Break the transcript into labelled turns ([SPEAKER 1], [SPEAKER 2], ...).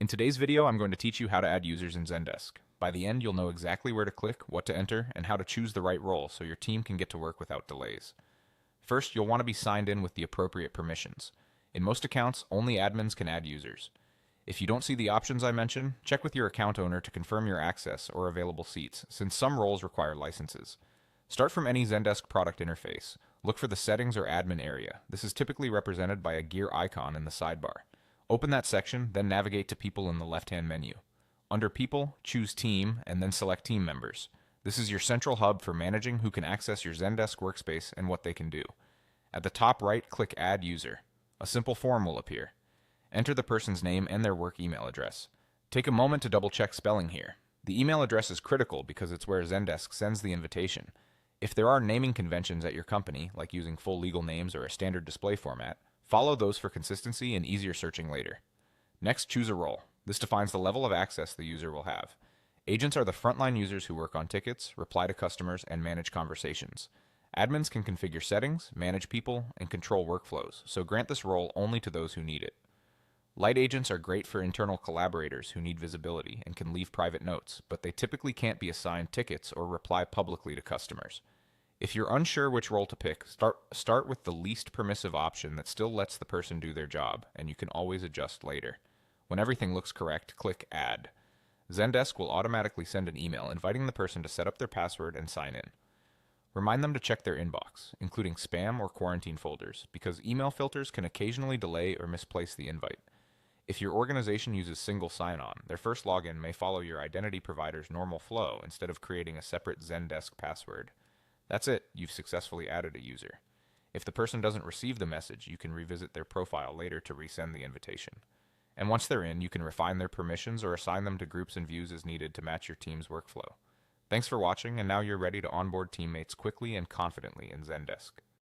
[SPEAKER 1] In today's video, I'm going to teach you how to add users in Zendesk. By the end, you'll know exactly where to click, what to enter, and how to choose the right role so your team can get to work without delays. First, you'll want to be signed in with the appropriate permissions. In most accounts, only admins can add users. If you don't see the options I mentioned, check with your account owner to confirm your access or available seats, since some roles require licenses. Start from any Zendesk product interface. Look for the Settings or Admin area. This is typically represented by a gear icon in the sidebar. Open that section, then navigate to People in the left-hand menu. Under People, choose Team, and then select Team Members. This is your central hub for managing who can access your Zendesk workspace and what they can do. At the top right, click Add User. A simple form will appear. Enter the person's name and their work email address. Take a moment to double-check spelling here. The email address is critical because it's where Zendesk sends the invitation. If there are naming conventions at your company, like using full legal names or a standard display format, follow those for consistency and easier searching later. Next, choose a role. This defines the level of access the user will have. Agents are the frontline users who work on tickets, reply to customers, and manage conversations. Admins can configure settings, manage people, and control workflows, so grant this role only to those who need it. Light agents are great for internal collaborators who need visibility and can leave private notes, but they typically can't be assigned tickets or reply publicly to customers. If you're unsure which role to pick, start with the least permissive option that still lets the person do their job, and you can always adjust later. When everything looks correct, click Add. Zendesk will automatically send an email inviting the person to set up their password and sign in. Remind them to check their inbox, including spam or quarantine folders, because email filters can occasionally delay or misplace the invite. If your organization uses single sign-on, their first login may follow your identity provider's normal flow instead of creating a separate Zendesk password. That's it, you've successfully added a user. If the person doesn't receive the message, you can revisit their profile later to resend the invitation. And once they're in, you can refine their permissions or assign them to groups and views as needed to match your team's workflow. Thanks for watching, and now you're ready to onboard teammates quickly and confidently in Zendesk.